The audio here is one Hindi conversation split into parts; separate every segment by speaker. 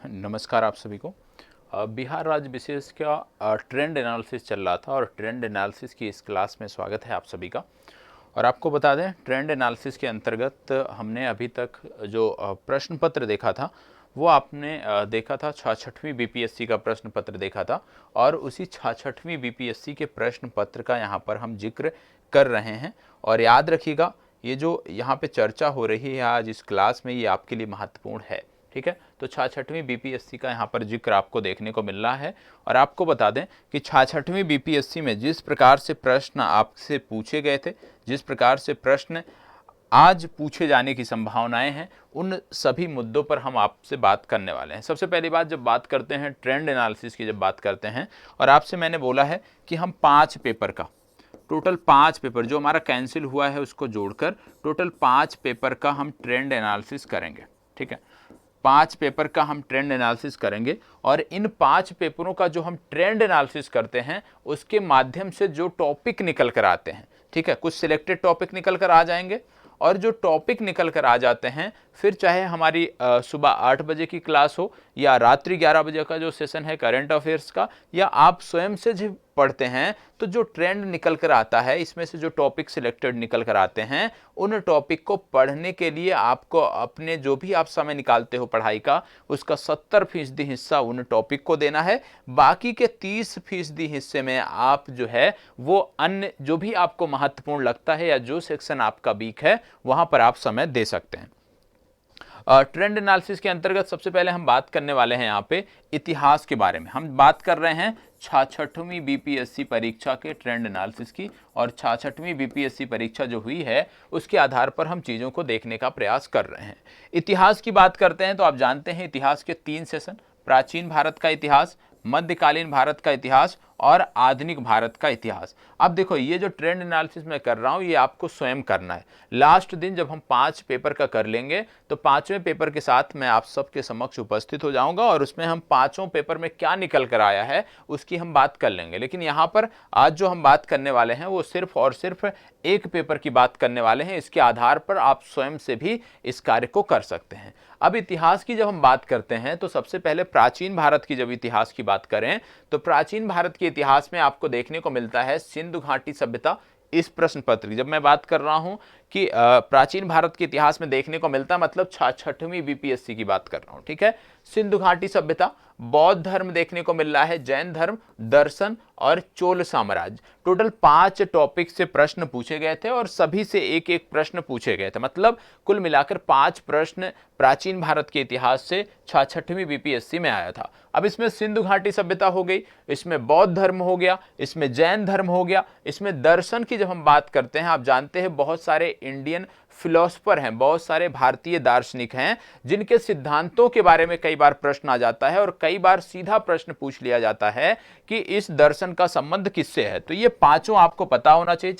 Speaker 1: नमस्कार आप सभी को। बिहार राज्य विशेष का ट्रेंड एनालिसिस चल रहा था और ट्रेंड एनालिसिस की इस क्लास में स्वागत है आप सभी का। और आपको बता दें, ट्रेंड एनालिसिस के अंतर्गत हमने अभी तक जो प्रश्न पत्र देखा था वो आपने देखा था 66वीं बीपीएससी का प्रश्न पत्र देखा था। और उसी 66वीं बीपीएससी के प्रश्न पत्र का यहाँ पर हम जिक्र कर रहे हैं। और याद रखिएगा, ये जो यहाँ पे चर्चा हो रही है आज इस क्लास में, ये आपके लिए महत्वपूर्ण है। ठीक है, तो 66वीं बीपीएससी का यहाँ पर जिक्र आपको देखने को मिल रहा है। और आपको बता दें कि 66वीं बीपीएससी में जिस प्रकार से प्रश्न आपसे पूछे गए थे, जिस प्रकार से प्रश्न आज पूछे जाने की संभावनाएं हैं, उन सभी मुद्दों पर हम आपसे बात करने वाले हैं। सबसे पहली बात, जब बात करते हैं ट्रेंड एनालिसिस की, जब बात करते हैं, और आपसे मैंने बोला है कि हम 5 पेपर का, टोटल 5 पेपर जो हमारा कैंसिल हुआ है उसको जोड़कर टोटल 5 पेपर का हम ट्रेंड एनालिसिस करेंगे। ठीक है, 5 पेपर का हम ट्रेंड एनालिसिस करेंगे। और इन 5 पेपरों का जो हम ट्रेंड एनालिसिस करते हैं उसके माध्यम से जो टॉपिक निकल कर आते हैं, ठीक है, कुछ सिलेक्टेड टॉपिक निकल कर आ जाएंगे। और जो टॉपिक निकल कर आ जाते हैं, फिर चाहे हमारी सुबह 8 बजे की क्लास हो या रात्रि 11 बजे का जो सेशन है करंट अफेयर्स का, या आप स्वयं से जो पढ़ते हैं, तो जो ट्रेंड निकल कर आता है, इसमें से जो टॉपिक सिलेक्टेड निकल कर आते हैं, उन टॉपिक को पढ़ने के लिए आपको अपने जो भी आप समय निकालते हो पढ़ाई का, उसका 70% हिस्सा उन टॉपिक को देना है। बाकी के 30% हिस्से में आप जो है वो अन्य जो भी आपको महत्वपूर्ण लगता है या जो सेक्शन आपका वीक है वहां पर आप समय दे सकते हैं। ट्रेंड एनालिसिस के अंतर्गत सबसे पहले हम बात करने वाले हैं यहाँ पे इतिहास के बारे में। हम बात कर रहे हैं 66वीं बीपीएससी परीक्षा के ट्रेंड एनालिसिस की। और 66वीं बीपीएससी परीक्षा जो हुई है उसके आधार पर हम चीज़ों को देखने का प्रयास कर रहे हैं। इतिहास की बात करते हैं तो आप जानते हैं इतिहास के 3 सेशन, प्राचीन भारत का इतिहास, मध्यकालीन भारत का इतिहास और आधुनिक भारत का इतिहास। अब देखो, ये जो ट्रेंड एनालिसिस मैं कर रहा हूं ये आपको स्वयं करना है। लास्ट दिन जब हम 5 पेपर का कर लेंगे तो 5वें पेपर के साथ मैं आप सबके समक्ष उपस्थित हो जाऊंगा और उसमें हम 5 पेपर में क्या निकल कर आया है उसकी हम बात कर लेंगे। लेकिन यहां पर आज जो हम बात करने वाले हैं वो सिर्फ और सिर्फ एक पेपर की बात करने वाले हैं। इसके आधार पर आप स्वयं से भी इस कार्य को कर सकते हैं। अब इतिहास की जब हम बात करते हैं तो सबसे पहले प्राचीन भारत की जब इतिहास की बात करें तो प्राचीन भारत के इतिहास में आपको देखने को मिलता है सिंधु घाटी सभ्यता। इस प्रश्न पत्र की जब मैं बात कर रहा हूं कि प्राचीन भारत के इतिहास में देखने को मिलता है, मतलब 66वीं बीपीएससी की बात कर रहा हूं। ठीक है, सिंधु घाटी सभ्यता, बौद्ध धर्म देखने को मिल रहा है, जैन धर्म, दर्शन और चोल साम्राज्य। टोटल 5 टॉपिक से प्रश्न पूछे गए थे और सभी से एक एक प्रश्न पूछे गए थे। मतलब कुल मिलाकर 5 प्रश्न प्राचीन भारत के इतिहास से 66वीं बीपीएससी में आया था। अब इसमें सिंधु घाटी सभ्यता हो गई, इसमें बौद्ध धर्म हो गया, इसमें जैन धर्म हो गया, इसमें दर्शन की जब हम बात करते हैं, आप जानते हैं बहुत सारे इंडियन फिलोसफर हैं, बहुत सारे भारतीय दार्शनिक हैं जिनके सिद्धांतों के बारे में कई बार प्रश्न आ जाता है और कई बार सीधा प्रश्न पूछ लिया जाता है कि इस दर्शन का संबंध किससे है। तो ये 5 आपको पता होना चाहिए।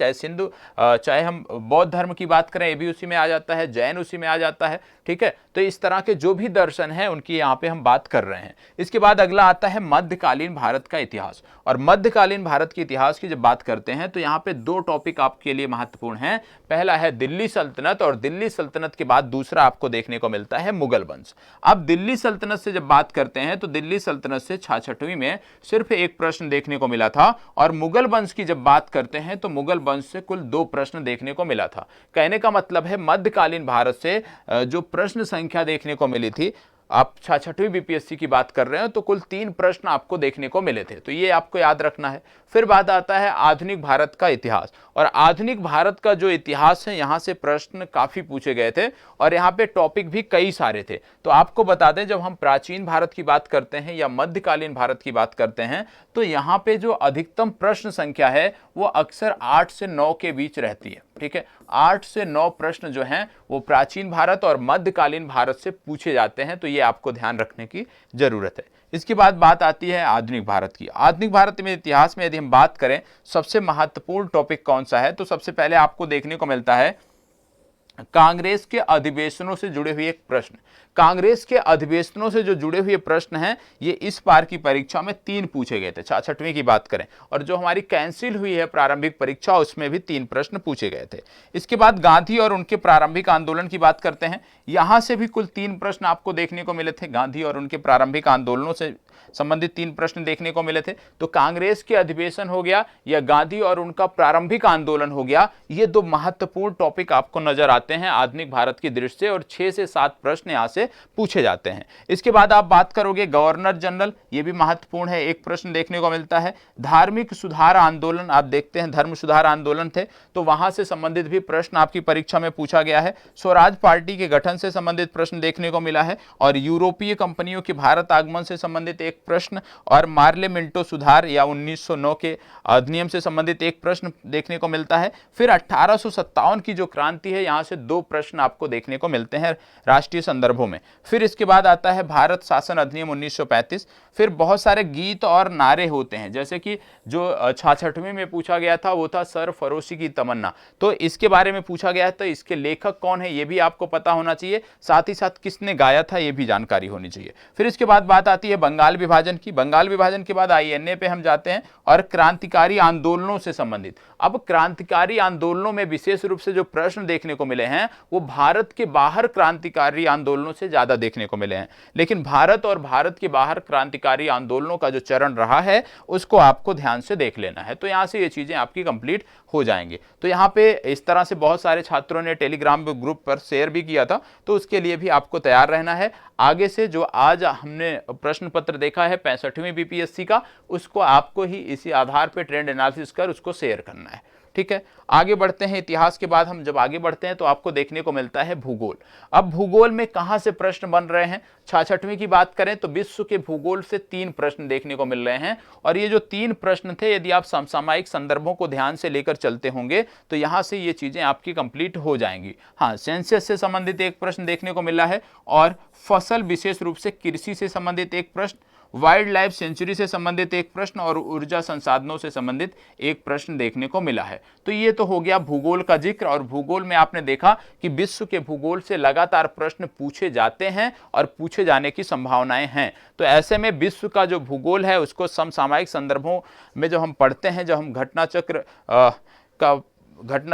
Speaker 1: चाहे हम बौद्ध धर्म की बात करें, ये भी उसी में आ जाता है, जैन उसी में आ जाता है। ठीक है, तो इस तरह के जो भी दर्शन है उनकी यहाँ पे हम बात कर रहे हैं। इसके बाद अगला आता है मध्यकालीन भारत का इतिहास। और मध्यकालीन भारत के इतिहास की जब बात करते हैं तो यहाँ पे 2 टॉपिक आपके लिए महत्वपूर्ण हैं। पहला है दिल्ली सल्तनत, और दिल्ली सल्तनत के बाद दूसरा आपको देखने को मिलता है मुगल वंश। अब दिल्ली सल्तनत से जब बात करते हैं तो दिल्ली सल्तनत से 66वीं में सिर्फ एक प्रश्न देखने को मिला था। और मुगल वंश की जब बात करते हैं तो मुगल वंश से कुल 2 प्रश्न देखने को मिला था। कहने का मतलब है मध्यकालीन भारत से जो प्रश्न संख्या देखने को मिली थी, आप 66वीं बीपीएससी की बात कर रहे हो तो कुल 3 प्रश्न आपको देखने को मिले थे, तो ये आपको याद रखना है। फिर बात आता है आधुनिक भारत का इतिहास। और आधुनिक भारत का जो इतिहास है यहां से प्रश्न काफी पूछे गए थे और यहां पे टॉपिक भी कई सारे थे। तो आपको बता दें, जब हम प्राचीन भारत की बात करते हैं या मध्यकालीन भारत की बात करते हैं तो यहां पे जो अधिकतम प्रश्न संख्या है वो अक्सर 8 से 9 के बीच रहती है। ठीक है, 8 से 9 प्रश्न जो हैं वो प्राचीन भारत और मध्यकालीन भारत से पूछे जाते हैं, तो ये आपको ध्यान रखने की जरूरत है। इसके बाद बात आती है आधुनिक भारत की। आधुनिक भारत में इतिहास में यदि हम बात करें सबसे महत्वपूर्ण टॉपिक कौन सा है, तो सबसे पहले आपको देखने को मिलता है कांग्रेस के अधिवेशनों से जुड़े हुए एक प्रश्न। कांग्रेस के अधिवेशनों से जो जुड़े हुए प्रश्न हैं ये इस बार की परीक्षा में 3 पूछे गए थे, 66वीं की बात करें, और जो हमारी कैंसिल हुई है प्रारंभिक परीक्षा उसमें भी 3 प्रश्न पूछे गए थे। इसके बाद गांधी और उनके प्रारंभिक आंदोलन की बात करते हैं, यहां से भी कुल 3 प्रश्न आपको देखने को मिले थे। गांधी और उनके प्रारंभिक आंदोलनों से संबंधित 3 प्रश्न देखने को मिले थे। तो कांग्रेस के अधिवेशन हो गया या गांधी और उनका प्रारंभिक आंदोलन हो गया, ये 2 महत्वपूर्ण टॉपिक आपको नजर आते हैं आधुनिक भारत की दृष्टि से, और 6 से 7 प्रश्न यहां से पूछे जाते हैं। इसके बाद आप बात करोगे गवर्नर जनरल, ये भी महत्वपूर्ण है, एक प्रश्न देखने को मिलता है। धार्मिक सुधार आंदोलन, आप देखते हैं धर्म सुधार आंदोलन थे तो वहां से संबंधित भी प्रश्न आपकी परीक्षा में पूछा गया है। स्वराज पार्टी के गठन से संबंधित प्रश्न देखने को मिला है, और यूरोपीय कंपनियों के भारत आगमन से संबंधित एक प्रश्न, और मार्ले मिंटो सुधार या 1909 के अधिनियम से संबंधित एक प्रश्न देखने को मिलता है। फिर 1857 की जो क्रांति है यहां से 2 प्रश्न आपको देखने को मिलते हैं राष्ट्रीय संदर्भों में। फिर इसके बाद आता है भारत शासन अधिनियम 1935। फिर बहुत सारे गीत और नारे होते हैं, जैसे कि जो 66वीं में पूछा गया था वो था सरफरोशी की तमन्ना, तो इसके बारे में पूछा गया था, इसके लेखक कौन है ये भी आपको पता होना चाहिए, साथ ही साथ किसने गाया था ये भी जानकारी होनी चाहिए। फिर इसके बाद बात आती है बंगाल विभाजन की। बंगाल विभाजन के बाद आईएनए पे हम जाते हैं, और क्रांतिकारी आंदोलनों से संबंधित। अब क्रांतिकारी आंदोलनों में विशेष रूप से जो प्रश्न देखने को मिले हैं वो भारत के बाहर क्रांतिकारी आंदोलनों से ज्यादा देखने को मिले हैं, लेकिन भारत और भारत के बाहर क्रांतिकारी आंदोलनों का जो चरण रहा है उसको आपको ध्यान से देख लेना है। तो यहां से ये चीजें आपकी कंप्लीट हो जाएंगी। तो यहाँ पे इस तरह से बहुत सारे छात्रों ने टेलीग्राम ग्रुप पर शेयर भी किया था, तो उसके लिए भी आपको तैयार रहना है। आगे से जो आज हमने प्रश्न पत्र देखा है 65वीं बीपीएससी का, उसको आपको ही इसी आधार पर ट्रेंड एनालिसिस कर उसको शेयर करना है, ठीक है। आगे बढ़ते हैं, इतिहास के बाद हम जब आगे बढ़ते हैं तो आपको देखने को मिलता है भूगोल। अब भूगोल में कहां से प्रश्न बन रहे हैं, 66वीं की बात करें तो विश्व के भूगोल से 3 प्रश्न देखने को मिल रहे हैं, और ये जो 3 प्रश्न थे यदि आप समसामयिक संदर्भों को ध्यान से लेकर चलते होंगे तो यहां से ये चीजें आपकी कंप्लीट हो जाएंगी। हाँ, सेंसस से संबंधित एक प्रश्न देखने को मिला है, और फसल विशेष रूप से कृषि से संबंधित एक प्रश्न, वाइल्ड लाइफ सेंचुरी से संबंधित एक प्रश्न, और ऊर्जा संसाधनों से संबंधित एक प्रश्न देखने को मिला है। तो ये तो हो गया भूगोल का जिक्र, और भूगोल में आपने देखा कि विश्व के भूगोल से लगातार प्रश्न पूछे जाते हैं और पूछे जाने की संभावनाएं हैं। तो ऐसे में विश्व का जो भूगोल है उसको समसामयिक संदर्भों में जो हम पढ़ते हैं, जब हम घटना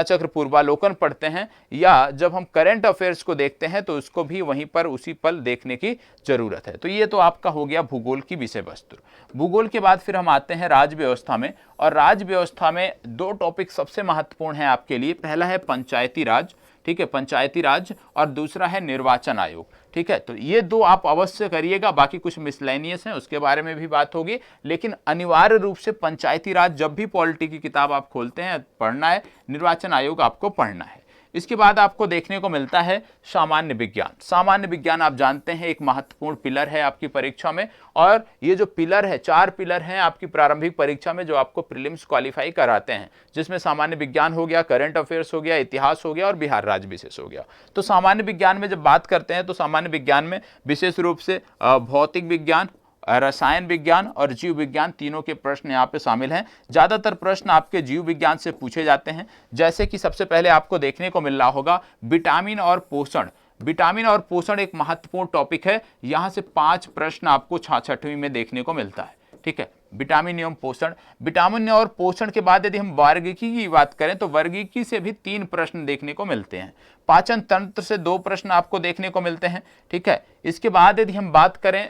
Speaker 1: चक्र पूर्वालोकन पढ़ते हैं, या जब हम करंट अफेयर्स को देखते हैं तो उसको भी वहीं पर उसी पल देखने की जरूरत है। तो ये तो आपका हो गया भूगोल की विषय वस्तु। भूगोल के बाद फिर हम आते हैं राज्य व्यवस्था में, और राज्य व्यवस्था में 2 टॉपिक सबसे महत्वपूर्ण हैं आपके लिए। पहला है पंचायती राज, ठीक है, पंचायती राज, और दूसरा है निर्वाचन आयोग, ठीक है। तो ये 2 आप अवश्य करिएगा, बाकी कुछ मिसलेनियस हैं उसके बारे में भी बात होगी, लेकिन अनिवार्य रूप से पंचायती राज जब भी पॉलिटी की किताब आप खोलते हैं पढ़ना है, निर्वाचन आयोग आपको पढ़ना है। इसके बाद आपको देखने को मिलता है सामान्य विज्ञान। सामान्य विज्ञान आप जानते हैं एक महत्वपूर्ण पिलर है आपकी परीक्षा में, और ये जो पिलर है, 4 पिलर हैं आपकी प्रारंभिक परीक्षा में जो आपको प्रीलिम्स क्वालिफाई कराते हैं, जिसमें सामान्य विज्ञान हो गया, करंट अफेयर्स हो गया, इतिहास हो गया, और बिहार राज्य विशेष हो गया। तो सामान्य विज्ञान में जब बात करते हैं तो सामान्य विज्ञान में विशेष रूप से भौतिक विज्ञान, रसायन विज्ञान और जीव विज्ञान, तीनों के प्रश्न यहाँ पे शामिल हैं। ज्यादातर प्रश्न आपके जीव विज्ञान से पूछे जाते हैं, जैसे कि सबसे पहले आपको देखने को मिल रहा होगा विटामिन और पोषण। विटामिन और पोषण एक महत्वपूर्ण टॉपिक है, यहां से 5 प्रश्न आपको 66वीं में देखने को मिलता है, ठीक है। विटामिन एवं पोषण, विटामिन और पोषण के बाद यदि हम वर्गीकी की बात करें तो वर्गीकी से भी 3 प्रश्न देखने को मिलते हैं। पाचन तंत्र से 2 प्रश्न आपको देखने को मिलते हैं, ठीक है। इसके बाद यदि हम बात करें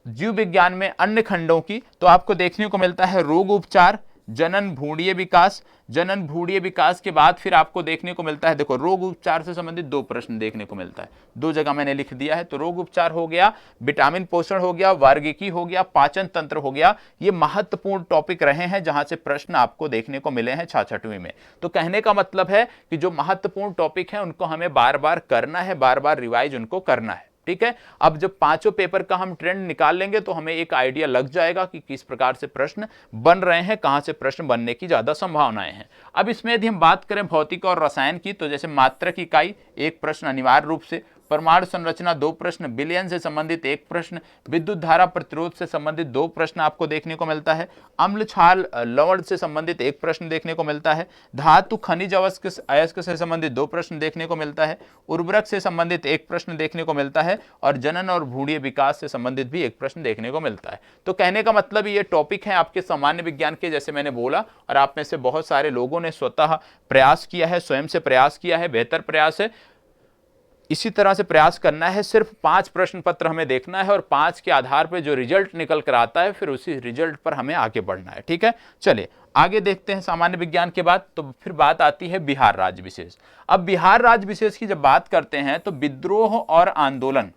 Speaker 1: जीव विज्ञान में अन्य खंडों की, तो आपको देखने को मिलता है रोग उपचार, जनन भ्रूणीय विकास। जनन भ्रूणीय विकास के बाद फिर आपको देखने को मिलता है, देखो रोग उपचार से संबंधित 2 प्रश्न देखने को मिलता है, 2 जगह मैंने लिख दिया है। तो रोग उपचार हो गया, विटामिन पोषण हो गया, वर्गीकी हो गया, पाचन तंत्र हो गया। ये महत्वपूर्ण टॉपिक रहे हैं जहां से प्रश्न आपको देखने को मिले हैं 66वीं में। तो कहने का मतलब है कि जो महत्वपूर्ण टॉपिक है उनको हमें बार बार करना है, बार बार रिवाइज उनको करना है, ठीक है। अब जब 5 पेपर का हम ट्रेंड निकाल लेंगे तो हमें एक आइडिया लग जाएगा कि किस प्रकार से प्रश्न बन रहे हैं, कहां से प्रश्न बनने की ज्यादा संभावनाएं हैं। अब इसमें यदि हम बात करें भौतिक और रसायन की, तो जैसे मात्रक इकाई एक प्रश्न अनिवार्य रूप से, परमाणु संरचना 2 प्रश्न, विलयन से संबंधित 1 प्रश्न, विद्युत धारा प्रतिरोध से संबंधित 2 प्रश्न आपको देखने को मिलता है, अम्ल क्षार लवण से संबंधित 1 प्रश्न देखने को मिलता है, धातु खनिज अयस्क से संबंधित 2 प्रश्न देखने को मिलता है, उर्वरक से संबंधित 1 प्रश्न देखने को मिलता है और जनन और भ्रूणीय विकास से संबंधित भी 1 प्रश्न देखने को मिलता है। तो कहने का मतलब ये टॉपिक है आपके सामान्य विज्ञान के, जैसे मैंने बोला, और आप में से बहुत सारे लोगों ने स्वतः प्रयास किया है, स्वयं से प्रयास किया है, बेहतर प्रयास है। इसी तरह से प्रयास करना है। सिर्फ 5 प्रश्न पत्र हमें देखना है और 5 के आधार पर जो रिजल्ट निकल कर आता है फिर उसी रिजल्ट पर हमें आगे बढ़ना है। ठीक है, चलिए आगे देखते हैं सामान्य विज्ञान के बाद। तो फिर बात आती है बिहार राज्य विशेष। अब बिहार राज्य विशेष की जब बात करते हैं तो विद्रोह और आंदोलन,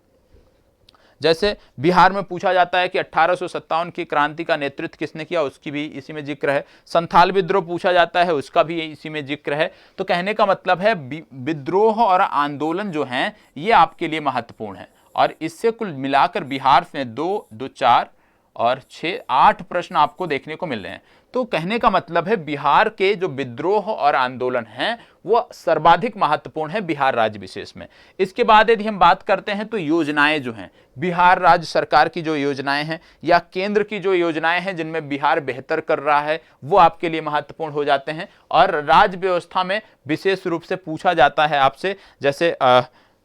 Speaker 1: जैसे बिहार में पूछा जाता है कि 1857 की क्रांति का नेतृत्व किसने किया, उसकी भी इसी में जिक्र है। संथाल विद्रोह पूछा जाता है, उसका भी इसी में जिक्र है। तो कहने का मतलब है विद्रोह और आंदोलन जो हैं ये आपके लिए महत्वपूर्ण है और इससे कुल मिलाकर बिहार में 2, 2, 4 और 6, 8 प्रश्न आपको देखने को मिल रहे हैं। तो कहने का मतलब है बिहार के जो विद्रोह और आंदोलन हैं वो सर्वाधिक महत्वपूर्ण है बिहार राज्य विशेष में। इसके बाद यदि हम बात करते हैं तो योजनाएं जो हैं, बिहार राज्य सरकार की जो योजनाएं हैं या केंद्र की जो योजनाएं हैं जिनमें बिहार बेहतर कर रहा है वो आपके लिए महत्वपूर्ण हो जाते हैं। और राज्य व्यवस्था में विशेष रूप से पूछा जाता है आपसे, जैसे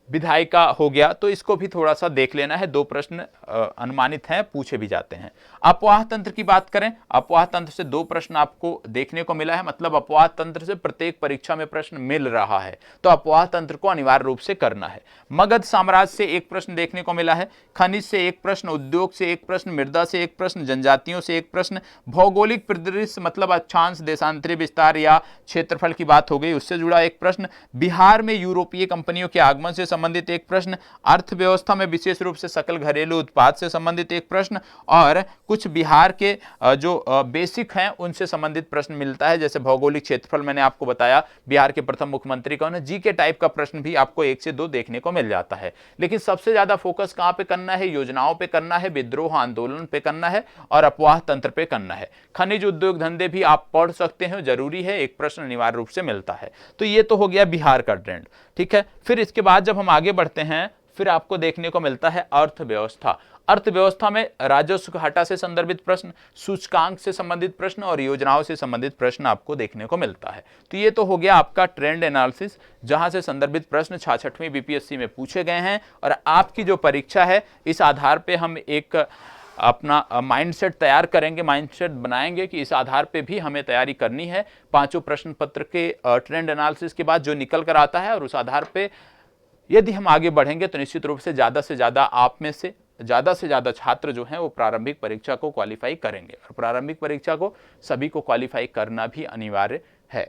Speaker 1: विधायिका हो गया, तो इसको भी थोड़ा सा देख लेना है। 2 प्रश्न अनुमानित हैं, पूछे भी जाते हैं। अपवाह तंत्र की बात करें, अपवाह तंत्र से 2 प्रश्न आपको देखने को मिला है, मतलब अपवाह तंत्र से प्रत्येक परीक्षा में प्रश्न मिल रहा है, तो अपवाह तंत्र को अनिवार्य रूप से करना है। मगध साम्राज्य से 1 प्रश्न देखने को मिला है, खनिज से 1 प्रश्न, उद्योग से 1 प्रश्न, मृदा से 1 प्रश्न, जनजातियों से 1 प्रश्न, भौगोलिक परिदृश्य मतलब अक्षांश, देशांतरी विस्तार या क्षेत्रफल की बात हो गई, उससे जुड़ा 1 प्रश्न, बिहार में यूरोपीय कंपनियों के आगमन से संबंधित 1 प्रश्न, अर्थव्यवस्था में विशेष रूप से सकल घरेलू उत्पाद से संबंधित 1 प्रश्न और कुछ बिहार के जो बेसिक हैं उनसे संबंधित प्रश्न मिलता है। जैसे भौगोलिक क्षेत्रफल मैंने आपको बताया, बिहार के प्रथम मुख्यमंत्री कौन है, जी के टाइप का प्रश्न भी आपको 1 से 2 देखने को मिल जाता है। लेकिन सबसे ज्यादा फोकस कहां पे करना है, योजनाओं पे करना है, विद्रोह आंदोलन पे करना है और अपवाह तंत्र पे करना है। खनिज उद्योग धंधे भी आप पढ़ सकते हैं, जरूरी है, 1 प्रश्न अनिवार्य रूप से मिलता है। तो ये तो हो गया बिहार का ट्रेंड। ठीक है, फिर इसके बाद जब हम आगे बढ़ते हैं फिर आपको देखने को मिलता है अर्थव्यवस्था। अर्थव्यवस्था में राजस्व घाटा से संदर्भित प्रश्न, सूचकांक से संबंधित प्रश्न और योजनाओं से संबंधित प्रश्न आपको देखने को मिलता है। तो ये तो हो गया आपका ट्रेंड एनालिसिस, जहां से संदर्भित प्रश्न 66वीं बीपीएससी में पूछे गए हैं और आपकी जो परीक्षा है इस आधार पर हम एक अपना माइंडसेट तैयार करेंगे, माइंडसेट बनाएंगे कि इस आधार पे भी हमें तैयारी करनी है। 5 प्रश्न पत्र के ट्रेंड एनालिसिस के बाद जो निकल कर आता है और उस आधार पे यदि हम आगे बढ़ेंगे तो निश्चित रूप से ज़्यादा आप में से ज़्यादा छात्र जो हैं वो प्रारंभिक परीक्षा को क्वालिफाई करेंगे और प्रारंभिक परीक्षा को सभी को क्वालिफाई करना भी अनिवार्य है।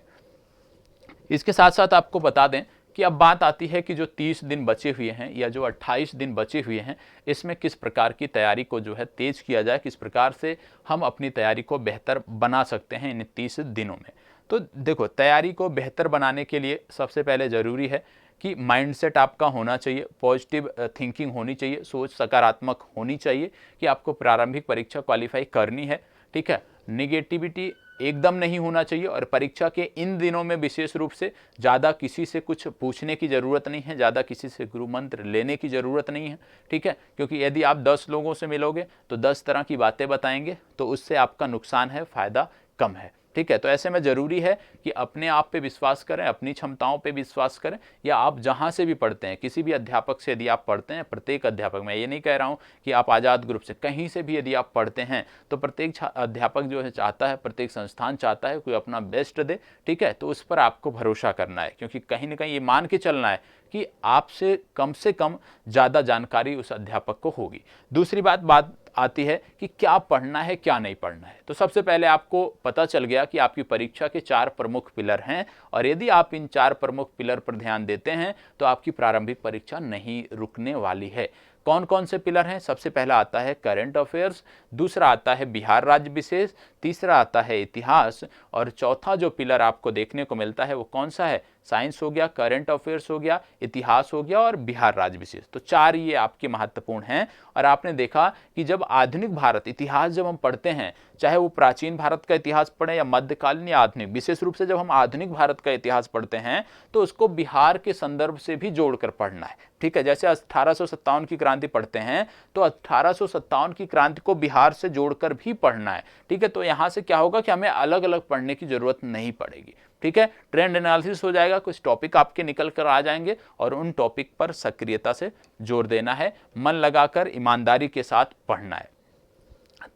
Speaker 1: इसके साथ साथ आपको बता दें कि अब बात आती है कि जो 30 दिन बचे हुए हैं या जो 28 दिन बचे हुए हैं इसमें किस प्रकार की तैयारी को जो है तेज किया जाए, किस प्रकार से हम अपनी तैयारी को बेहतर बना सकते हैं इन 30 दिनों में। तो देखो, तैयारी को बेहतर बनाने के लिए सबसे पहले ज़रूरी है कि माइंडसेट आपका होना चाहिए, पॉजिटिव थिंकिंग होनी चाहिए, सोच सकारात्मक होनी चाहिए कि आपको प्रारंभिक परीक्षा क्वालिफाई करनी है। ठीक है, निगेटिविटी एकदम नहीं होना चाहिए और परीक्षा के इन दिनों में विशेष रूप से ज़्यादा किसी से कुछ पूछने की ज़रूरत नहीं है, ज़्यादा किसी से गुरु मंत्र लेने की ज़रूरत नहीं है। ठीक है, क्योंकि यदि आप 10 लोगों से मिलोगे तो 10 तरह की बातें बताएंगे तो उससे आपका नुकसान है, फ़ायदा कम है। ठीक है, तो ऐसे में ज़रूरी है कि अपने आप पे विश्वास करें, अपनी क्षमताओं पे विश्वास करें, या आप जहाँ से भी पढ़ते हैं, किसी भी अध्यापक से यदि आप पढ़ते हैं, प्रत्येक अध्यापक, मैं ये नहीं कह रहा हूँ कि आप आज़ाद ग्रुप से, कहीं से भी यदि आप पढ़ते हैं तो प्रत्येक अध्यापक जो है चाहता है, प्रत्येक संस्थान चाहता है कोई अपना बेस्ट दे। ठीक है, तो उस पर आपको भरोसा करना है, क्योंकि कहीं ना कहीं ये मान के चलना है कि आपसे कम से कम ज़्यादा जानकारी उस अध्यापक को होगी। दूसरी बात आती है कि क्या पढ़ना है, क्या नहीं पढ़ना है। तो सबसे पहले आपको पता चल गया कि आपकी परीक्षा के 4 प्रमुख पिलर हैं और यदि आप इन 4 प्रमुख पिलर पर ध्यान देते हैं तो आपकी प्रारंभिक परीक्षा नहीं रुकने वाली है। कौन कौन से पिलर हैं? सबसे पहला आता है करंट अफेयर्स, दूसरा आता है बिहार राज्य विशेष, तीसरा आता है इतिहास और चौथा जो पिलर आपको देखने को मिलता है वो कौन सा है? साइंस हो गया, करंट अफेयर्स हो गया, इतिहास हो गया और बिहार राज्य विशेष। तो 4 ये आपके महत्वपूर्ण हैं। और आपने देखा कि जब आधुनिक भारत इतिहास जब हम पढ़ते हैं चाहे वो प्राचीन भारत का इतिहास पढ़ें या मध्यकालीन या आधुनिक। विशेष रूप से जब हम आधुनिक भारत का इतिहास पढ़ते हैं तो उसको बिहार के संदर्भ से भी जोड़कर पढ़ना है, ठीक है। जैसे 1857 की क्रांति पढ़ते हैं तो 1857 की क्रांति को बिहार से जोड़कर भी पढ़ना है, ठीक है। तो यहां से क्या होगा कि हमें अलग अलग पढ़ने की जरूरत नहीं पड़ेगी, ठीक है। ट्रेंड एनालिसिस हो जाएगा, कुछ टॉपिक आपके निकल कर आ जाएंगे और उन टॉपिक पर सक्रियता से जोर देना है, मन लगाकर ईमानदारी के साथ पढ़ना है।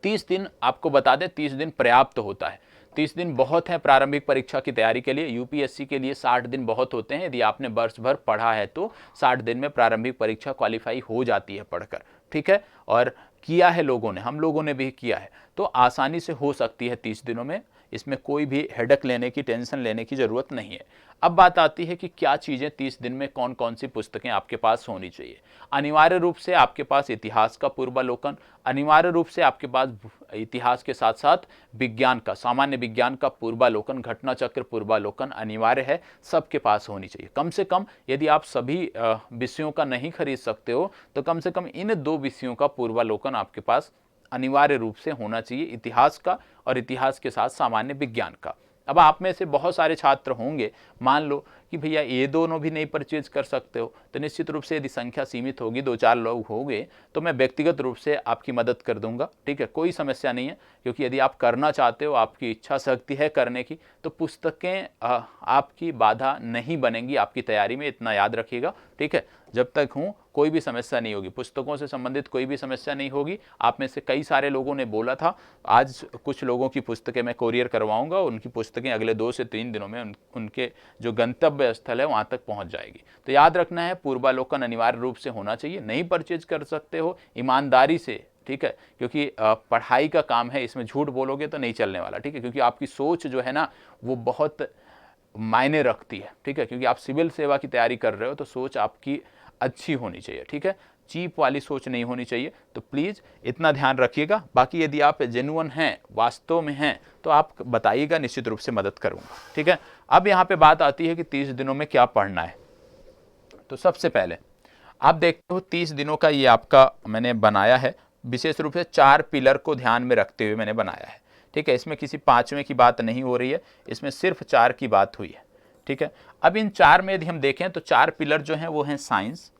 Speaker 1: 30 दिन आपको बता दें, 30 दिन पर्याप्त होता है। 30 दिन बहुत है प्रारंभिक परीक्षा की तैयारी के लिए। यूपीएससी के लिए 60 दिन बहुत होते हैं। यदि आपने वर्ष भर पढ़ा है तो 60 दिन में प्रारंभिक परीक्षा क्वालिफाई हो जाती है पढ़कर, ठीक है। और किया है लोगों ने, हम लोगों ने भी किया है, तो आसानी से हो सकती है 30 दिनों में। इसमें कोई भी हेडक लेने की, टेंशन लेने की जरूरत नहीं है। अब बात आती है कि क्या चीजें 30 दिन में कौन कौन सी पुस्तकें आपके पास होनी चाहिए। अनिवार्य रूप से आपके पास इतिहास का पूर्वालोकन, अनिवार्य रूप से आपके पास इतिहास के साथ साथ विज्ञान का, सामान्य विज्ञान का पूर्वालोकन, घटना चक्र पूर्वालोकन अनिवार्य है, सबके पास होनी चाहिए। कम से कम यदि आप सभी विषयों का नहीं खरीद सकते हो तो कम से कम इन 2 विषयों का पूर्वालोकन आपके पास अनिवार्य रूप से होना चाहिए, इतिहास का और इतिहास के साथ सामान्य विज्ञान का। अब आप में से बहुत सारे छात्र होंगे, मान लो कि भैया ये दोनों भी नहीं परचेज कर सकते हो, तो निश्चित रूप से यदि संख्या सीमित होगी, 2-4 लोग होंगे, तो मैं व्यक्तिगत रूप से आपकी मदद कर दूंगा, ठीक है, कोई समस्या नहीं है। क्योंकि यदि आप करना चाहते हो, आपकी इच्छा शक्ति है करने की, तो पुस्तकें आपकी बाधा नहीं बनेंगी आपकी तैयारी में, इतना याद रखिएगा, ठीक है। जब तक हूँ कोई भी समस्या नहीं होगी, पुस्तकों से संबंधित कोई भी समस्या नहीं होगी। आप में से कई सारे लोगों ने बोला था, आज कुछ लोगों की पुस्तकें मैं कोरियर करवाऊंगा, उनकी पुस्तकें अगले 2 से 3 दिनों में उनके जो गंतव्य स्थल है वहां तक पहुंच जाएगी। तो याद रखना है, पूर्वालोकन अनिवार्य रूप से होना चाहिए। नहीं परचेज कर सकते हो, ईमानदारी से, ठीक है, क्योंकि पढ़ाई का काम है, इसमें झूठ बोलोगे तो नहीं चलने वाला, ठीक है। क्योंकि आपकी सोच जो है ना वो बहुत मायने रखती है, ठीक है। क्योंकि आप सिविल सेवा की तैयारी कर रहे हो तो सोच आपकी अच्छी होनी चाहिए, ठीक है, चीप वाली सोच नहीं होनी चाहिए। तो प्लीज इतना ध्यान रखिएगा। बाकी यदि आप जेन्युइन हैं, वास्तव में हैं, तो आप बताइएगा, निश्चित रूप से मदद करूंगा, ठीक है। अब यहाँ पे बात आती है कि 30 दिनों में क्या पढ़ना है। तो सबसे पहले आप देखते हो 30 दिनों का ये आपका मैंने बनाया है, विशेष रूप से 4 पिलर को ध्यान में रखते हुए मैंने बनाया है, ठीक है। इसमें किसी 5वें की बात नहीं हो रही है, इसमें सिर्फ 4 की बात हुई है, ठीक है। अब इन 4 में यदि हम देखें तो 4 पिलर जो हैं वो हैं साइंस,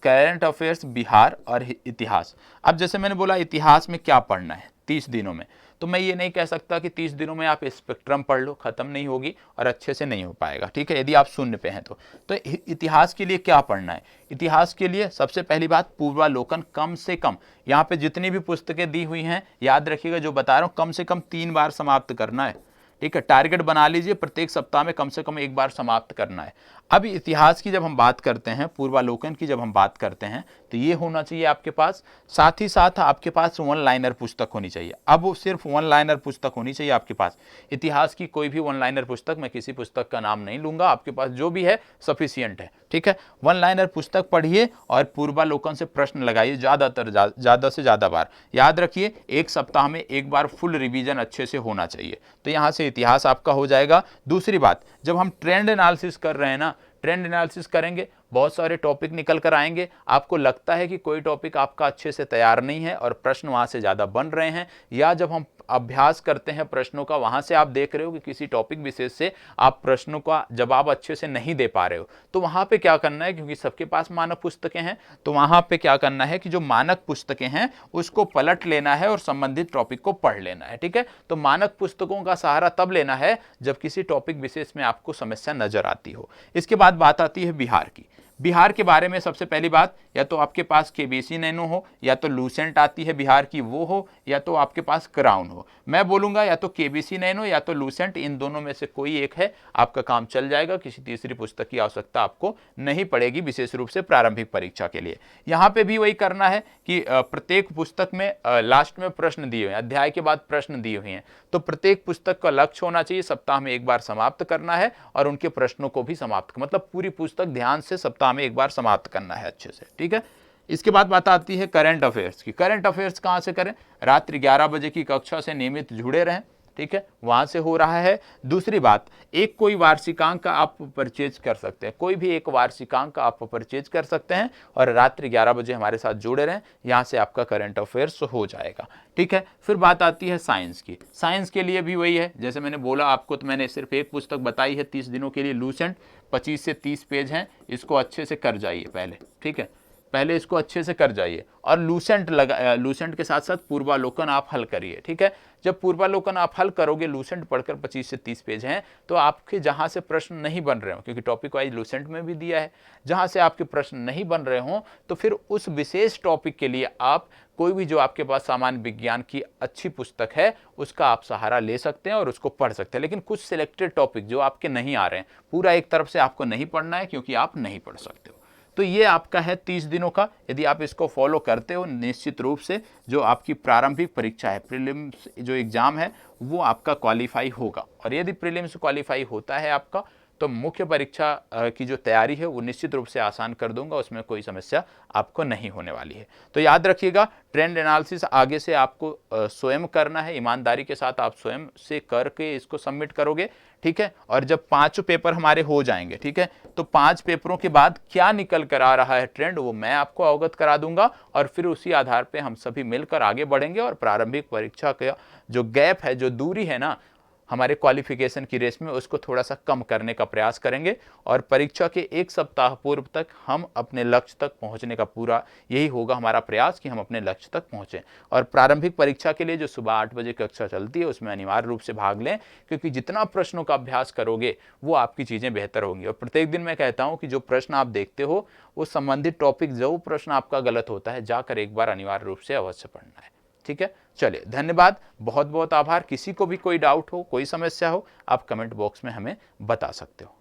Speaker 1: करंट अफेयर्स, बिहार और इतिहास। अब जैसे मैंने बोला इतिहास में क्या पढ़ना है 30 दिनों में, तो मैं ये नहीं कह सकता कि 30 दिनों में आप स्पेक्ट्रम पढ़ लो, खत्म नहीं होगी और अच्छे से नहीं हो पाएगा, ठीक है, यदि आप शून्य पे हैं तो इतिहास के लिए क्या पढ़ना है। इतिहास के लिए सबसे पहली बात पूर्वालोकन, कम से कम यहाँ पे जितनी भी पुस्तकें दी हुई हैं, याद रखिएगा जो बता रहा हूँ, कम से कम 3 बार समाप्त करना है, ठीक है। टारगेट बना लीजिए, प्रत्येक सप्ताह में कम से कम 1 बार समाप्त करना है। अब इतिहास की जब हम बात करते हैं, पूर्वालोकन की जब हम बात करते हैं, तो ये होना चाहिए आपके पास। साथ ही साथ आपके पास 1 लाइनर पुस्तक होनी चाहिए। अब वो सिर्फ 1 लाइनर पुस्तक होनी चाहिए आपके पास। इतिहास की कोई भी 1 लाइनर पुस्तक, मैं किसी पुस्तक का नाम नहीं लूंगा, आपके पास जो भी है सफिशियंट है, ठीक है। 1 लाइनर पुस्तक पढ़िए और पूर्वालोकन से प्रश्न लगाइए, ज़्यादा से ज़्यादा बार। याद रखिए 1 सप्ताह में 1 बार फुल रिवीजन अच्छे से होना चाहिए। तो यहाँ से इतिहास आपका हो जाएगा। दूसरी बात, जब हम ट्रेंड एनालिसिस कर रहे हैं ना, ट्रेंड एनालिसिस करेंगे, बहुत सारे टॉपिक निकल कर आएंगे, आपको लगता है कि कोई टॉपिक आपका अच्छे से तैयार नहीं है और प्रश्न वहां से ज़्यादा बन रहे हैं, या जब हम अभ्यास करते हैं प्रश्नों का, वहां से आप देख रहे हो कि किसी टॉपिक विशेष से आप प्रश्नों का जवाब अच्छे से नहीं दे पा रहे हो, तो वहां पे क्या करना है, क्योंकि सबके पास मानक पुस्तकें हैं, तो वहां पे क्या करना है कि जो मानक पुस्तकें हैं उसको पलट लेना है और संबंधित टॉपिक को पढ़ लेना है, ठीक है। तो मानक पुस्तकों का सहारा तब लेना है जब किसी टॉपिक विशेष में आपको समस्या नजर आती हो। इसके बाद बात आती है बिहार की। बिहार के बारे में सबसे पहली बात, या तो आपके पास केबीसी नैनो हो, या तो लूसेंट आती है बिहार की वो हो, या तो आपके पास क्राउन हो। मैं बोलूंगा या तो केबीसी नैनो या तो लूसेंट, इन दोनों में से कोई एक है, आपका काम चल जाएगा। किसी तीसरी पुस्तक की आवश्यकता आपको नहीं पड़ेगी, विशेष रूप से प्रारंभिक परीक्षा के लिए। यहाँ पे भी वही करना है कि प्रत्येक पुस्तक में लास्ट में प्रश्न दिए हुए हैं, अध्याय के बाद प्रश्न दिए हुए हैं, तो प्रत्येक पुस्तक का लक्ष्य होना चाहिए सप्ताह में 1 बार समाप्त करना है और उनके प्रश्नों को भी समाप्त, मतलब पूरी पुस्तक ध्यान से सप्ताह में 1 बार समाप्त करना है अच्छे से, ठीक है। इसके बाद बात आती है करंट अफेयर्स की। करंट अफेयर्स कहां से करें, रात्रि 11 बजे की कक्षा से नियमित जुड़े रहें, ठीक है, वहां से हो रहा है। दूसरी बात, एक कोई वार्षिकांक आप परचेज कर सकते हैं, कोई भी एक वार्षिकांक आप परचेज कर सकते हैं और रात्रि 11 बजे हमारे साथ जुड़े रहें, यहां से आपका करंट अफेयर्स हो जाएगा। ठीक है, फिर बात आती है साइंस की। साइंस के लिए भी वही है, जैसे मैंने बोला आपको, तो मैंने सिर्फ एक पुस्तक बताई है 30 दिनों के लिए, लूसेंट, 25 से 30 पेज हैं, इसको अच्छे से कर जाइए पहले। ठीक है, पहले इसको अच्छे से कर जाइए और लूसेंट के साथ साथ पूर्वालोकन आप हल करिए। ठीक है, जब पूर्वालोकन आप हल करोगे, लूसेंट पढ़कर 25 से 30 पेज हैं, तो आपके जहां से प्रश्न नहीं बन रहे हो, क्योंकि टॉपिक वाइज लूसेंट में भी दिया है, जहां से आपके प्रश्न नहीं बन रहे हो, तो फिर उस विशेष टॉपिक के लिए आप कोई भी जो आपके पास सामान्य विज्ञान की अच्छी पुस्तक है उसका आप सहारा ले सकते हैं और उसको पढ़ सकते हैं। लेकिन कुछ सिलेक्टेड टॉपिक जो आपके नहीं आ रहे हैं, पूरा एक तरफ से आपको नहीं पढ़ना है, क्योंकि आप नहीं पढ़ सकते हो। तो ये आपका है 30 दिनों का। यदि आप इसको फॉलो करते हो, निश्चित रूप से जो आपकी प्रारंभिक परीक्षा है, प्रीलिम्स जो एग्जाम है, वो आपका क्वालिफाई होगा। और यदि प्रीलिम्स क्वालिफाई होता है आपका, तो मुख्य परीक्षा की जो तैयारी है वो निश्चित रूप से आसान कर दूंगा, उसमें कोई समस्या आपको नहीं होने वाली है। तो याद रखिएगा, ट्रेंड एनालिसिस आगे से आपको स्वयं करना है, ईमानदारी के साथ आप स्वयं से करके इसको सबमिट करोगे। ठीक है, और जब 5 पेपर हमारे हो जाएंगे, ठीक है, तो 5 पेपरों के बाद क्या निकल कर आ रहा है ट्रेंड, वो मैं आपको अवगत करा दूंगा और फिर उसी आधार पे हम सभी मिलकर आगे बढ़ेंगे और प्रारंभिक परीक्षा का जो गैप है, जो दूरी है ना हमारे क्वालिफिकेशन की रेस में, उसको थोड़ा सा कम करने का प्रयास करेंगे और परीक्षा के 1 सप्ताह पूर्व तक हम अपने लक्ष्य तक पहुंचने का पूरा यही होगा हमारा प्रयास कि हम अपने लक्ष्य तक पहुंचें। और प्रारंभिक परीक्षा के लिए जो सुबह 8 बजे कक्षा चलती है, उसमें अनिवार्य रूप से भाग लें, क्योंकि जितना प्रश्नों का अभ्यास करोगे वो आपकी चीज़ें बेहतर होंगी। और प्रत्येक दिन मैं कहता हूँ कि जो प्रश्न आप देखते हो वो संबंधित टॉपिक, जो प्रश्न आपका गलत होता है, जाकर एक बार अनिवार्य रूप से अवश्य पढ़ना है। ठीक है, चलिए, धन्यवाद, बहुत बहुत आभार। किसी को भी कोई डाउट हो, कोई समस्या हो, आप कमेंट बॉक्स में हमें बता सकते हो।